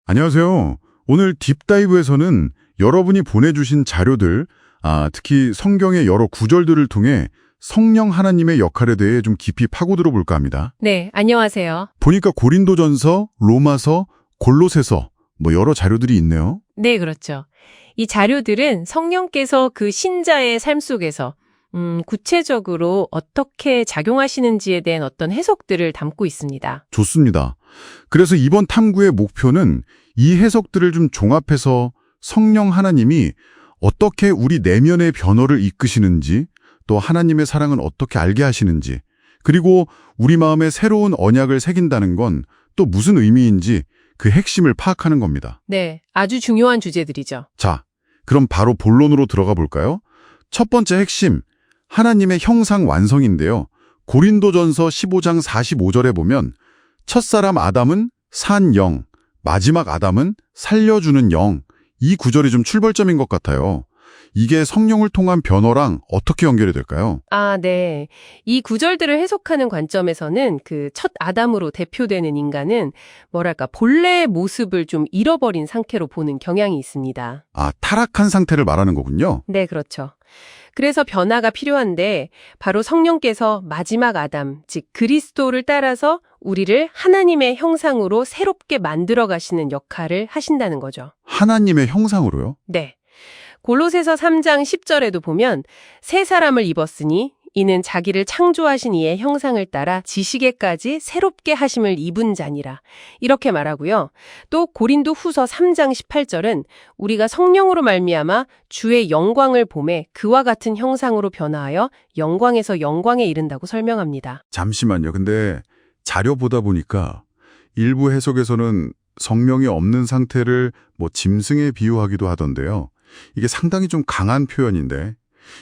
안녕하세요. 오늘 딥다이브에서는 여러분이 보내주신 자료들, 특히 성경의 여러 구절들을 통해 성령 하나님의 역할에 대해 좀 깊이 파고들어 볼까 합니다. 네, 안녕하세요. 보니까 고린도전서, 로마서, 골로새서 여러 자료들이 있네요. 네, 그렇죠. 이 자료들은 성령께서 그 신자의 삶 속에서 구체적으로 어떻게 작용하시는지에 대한 어떤 해석들을 담고 있습니다. 좋습니다. 그래서 이번 탐구의 목표는 이 해석들을 좀 종합해서 성령 하나님이 어떻게 우리 내면의 변화를 이끄시는지, 또 하나님의 사랑은 어떻게 알게 하시는지, 그리고 우리 마음에 새로운 언약을 새긴다는 건 또 무슨 의미인지 그 핵심을 파악하는 겁니다. 네, 아주 중요한 주제들이죠. 자, 그럼 바로 본론으로 들어가 볼까요? 첫 번째 핵심, 하나님의 형상 완성인데요. 고린도전서 15장 45절에 보면 첫사람 아담은 산 영, 마지막 아담은 살려주는 영, 이 구절이 좀 출발점인 것 같아요. 이게 성령을 통한 변화랑 어떻게 연결이 될까요? 네. 이 구절들을 해석하는 관점에서는 그 첫 아담으로 대표되는 인간은 본래의 모습을 좀 잃어버린 상태로 보는 경향이 있습니다. 타락한 상태를 말하는 거군요. 네, 그렇죠. 그래서 변화가 필요한데 바로 성령께서 마지막 아담, 즉 그리스도를 따라서 우리를 하나님의 형상으로 새롭게 만들어 가시는 역할을 하신다는 거죠. 하나님의 형상으로요? 네. 골로새서 3장 10절에도 보면 새 사람을 입었으니 이는 자기를 창조하신 이의 형상을 따라 지식에까지 새롭게 하심을 입은 자니라. 이렇게 말하고요. 또 고린도 후서 3장 18절은 우리가 성령으로 말미암아 주의 영광을 보매 그와 같은 형상으로 변화하여 영광에서 영광에 이른다고 설명합니다. 잠시만요. 근데 자료 보다 보니까 일부 해석에서는 성령이 없는 상태를 짐승에 비유하기도 하던데요. 이게 상당히 좀 강한 표현인데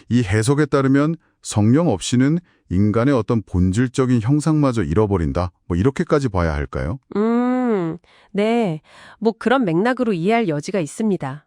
이 해석에 따르면 성령 없이는 인간의 어떤 본질적인 형상마저 잃어버린다. 이렇게까지 봐야 할까요? 네. 그런 맥락으로 이해할 여지가 있습니다.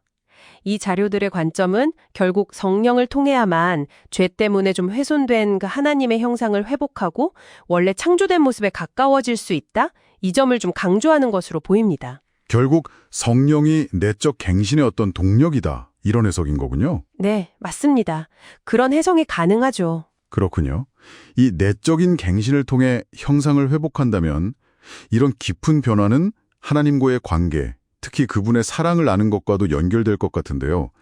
이 자료들의 관점은 결국 성령을 통해야만 죄 때문에 좀 훼손된 그 하나님의 형상을 회복하고 원래 창조된 모습에 가까워질 수 있다? 이 점을 좀 강조하는 것으로 보입니다. 결국 성령이 내적 갱신의 어떤 동력이다. 이런 해석인 거군요. 네, 맞습니다. 그런 해석이 가능하죠. 그렇군요. 이 내적인 갱신을 통해 형상을 회복한다면 이런 깊은 변화는 하나님과의 관계, 특히 그분의 사랑을 아는 것과도 연결될 것 같은데요.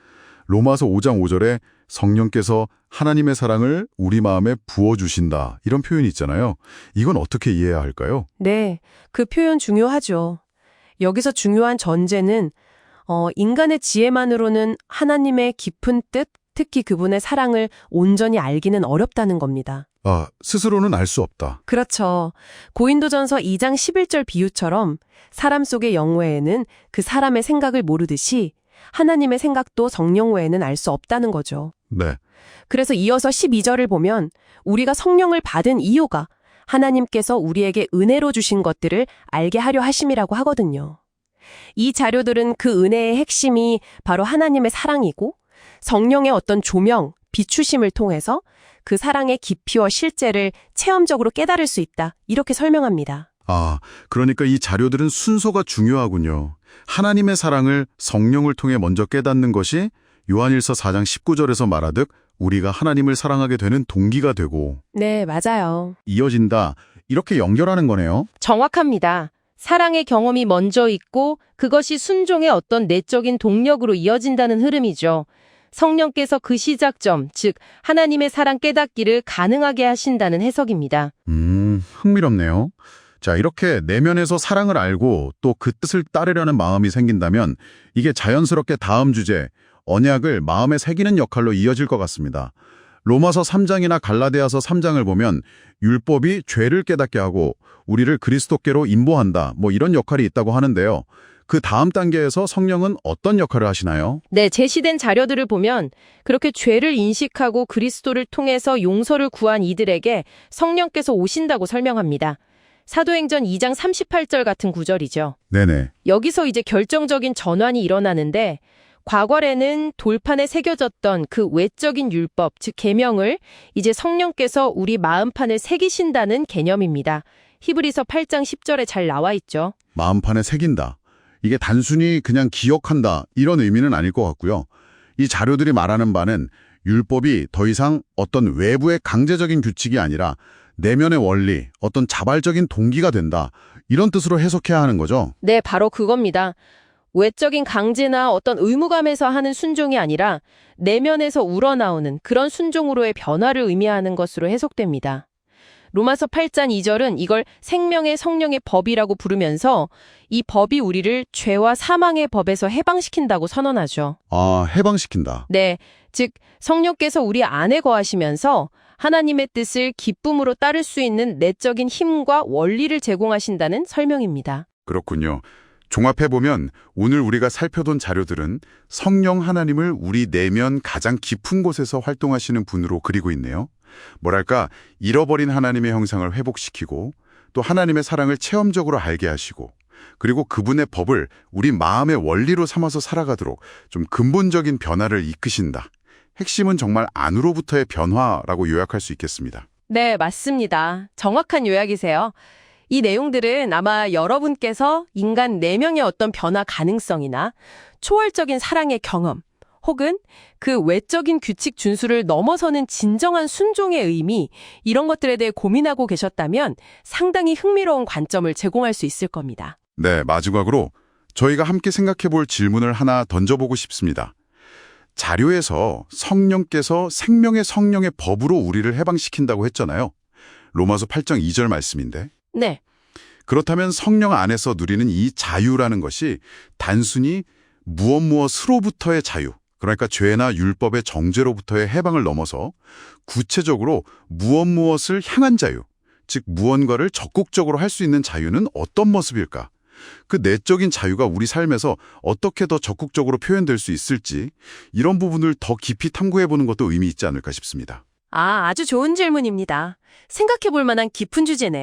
로마서 5장 5절에 성령께서 하나님의 사랑을 우리 마음에 부어주신다. 이런 표현이 있잖아요. 이건 어떻게 이해해야 할까요? 네, 그 표현 중요하죠. 여기서 중요한 전제는 인간의 지혜만으로는 하나님의 깊은 뜻, 특히 그분의 사랑을 온전히 알기는 어렵다는 겁니다. 스스로는 알 수 없다. 그렇죠. 고린도전서 2장 11절 비유처럼 사람 속의 영 외에는 그 사람의 생각을 모르듯이 하나님의 생각도 성령 외에는 알 수 없다는 거죠. 네. 그래서 이어서 12절을 보면 우리가 성령을 받은 이유가 하나님께서 우리에게 은혜로 주신 것들을 알게 하려 하심이라고 하거든요. 이 자료들은 그 은혜의 핵심이 바로 하나님의 사랑이고 성령의 어떤 조명, 비추심을 통해서 그 사랑의 깊이와 실제를 체험적으로 깨달을 수 있다. 이렇게 설명합니다. 그러니까 이 자료들은 순서가 중요하군요. 하나님의 사랑을 성령을 통해 먼저 깨닫는 것이 요한일서 4장 19절에서 말하듯 우리가 하나님을 사랑하게 되는 동기가 되고 네, 맞아요. 이어진다. 이렇게 연결하는 거네요. 정확합니다. 사랑의 경험이 먼저 있고 그것이 순종의 어떤 내적인 동력으로 이어진다는 흐름이죠. 성령께서 그 시작점, 즉 하나님의 사랑 깨닫기를 가능하게 하신다는 해석입니다. 흥미롭네요. 자, 이렇게 내면에서 사랑을 알고 또 그 뜻을 따르려는 마음이 생긴다면 이게 자연스럽게 다음 주제, 언약을 마음에 새기는 역할로 이어질 것 같습니다. 로마서 3장이나 갈라디아서 3장을 보면 율법이 죄를 깨닫게 하고 우리를 그리스도께로 인도한다. 이런 역할이 있다고 하는데요. 그 다음 단계에서 성령은 어떤 역할을 하시나요? 네, 제시된 자료들을 보면 그렇게 죄를 인식하고 그리스도를 통해서 용서를 구한 이들에게 성령께서 오신다고 설명합니다. 사도행전 2장 38절 같은 구절이죠. 네네. 여기서 이제 결정적인 전환이 일어나는데 과거에는 돌판에 새겨졌던 그 외적인 율법, 즉 계명을 이제 성령께서 우리 마음판에 새기신다는 개념입니다. 히브리서 8장 10절에 잘 나와 있죠. 마음판에 새긴다. 이게 단순히 그냥 기억한다 이런 의미는 아닐 것 같고요. 이 자료들이 말하는 바는 율법이 더 이상 어떤 외부의 강제적인 규칙이 아니라 내면의 원리, 어떤 자발적인 동기가 된다. 이런 뜻으로 해석해야 하는 거죠. 네, 바로 그겁니다. 외적인 강제나 어떤 의무감에서 하는 순종이 아니라 내면에서 우러나오는 그런 순종으로의 변화를 의미하는 것으로 해석됩니다. 로마서 8장 2절은 이걸 생명의 성령의 법이라고 부르면서 이 법이 우리를 죄와 사망의 법에서 해방시킨다고 선언하죠. 아, 해방시킨다. 네, 즉 성령께서 우리 안에 거하시면서 하나님의 뜻을 기쁨으로 따를 수 있는 내적인 힘과 원리를 제공하신다는 설명입니다. 그렇군요. 종합해보면 오늘 우리가 살펴본 자료들은 성령 하나님을 우리 내면 가장 깊은 곳에서 활동하시는 분으로 그리고 있네요. 뭐랄까, 잃어버린 하나님의 형상을 회복시키고 또 하나님의 사랑을 체험적으로 알게 하시고 그리고 그분의 법을 우리 마음의 원리로 삼아서 살아가도록 좀 근본적인 변화를 이끄신다. 핵심은 정말 안으로부터의 변화라고 요약할 수 있겠습니다. 네, 맞습니다. 정확한 요약이세요. 이 내용들은 아마 여러분께서 인간 내면의 어떤 변화 가능성이나 초월적인 사랑의 경험, 혹은 그 외적인 규칙 준수를 넘어서는 진정한 순종의 의미, 이런 것들에 대해 고민하고 계셨다면 상당히 흥미로운 관점을 제공할 수 있을 겁니다. 네, 마지막으로 저희가 함께 생각해 볼 질문을 하나 던져보고 싶습니다. 자료에서 성령께서 생명의 성령의 법으로 우리를 해방시킨다고 했잖아요. 로마서 8장 2절 말씀인데. 네. 그렇다면 성령 안에서 누리는 이 자유라는 것이 단순히 무엇으로부터의 자유, 그러니까 죄나 율법의 정죄로부터의 해방을 넘어서 구체적으로 무엇을 향한 자유, 즉 무언가를 적극적으로 할 수 있는 자유는 어떤 모습일까? 그 내적인 자유가 우리 삶에서 어떻게 더 적극적으로 표현될 수 있을지 이런 부분을 더 깊이 탐구해보는 것도 의미 있지 않을까 싶습니다. 아주 좋은 질문입니다. 생각해 볼 만한 깊은 주제네요.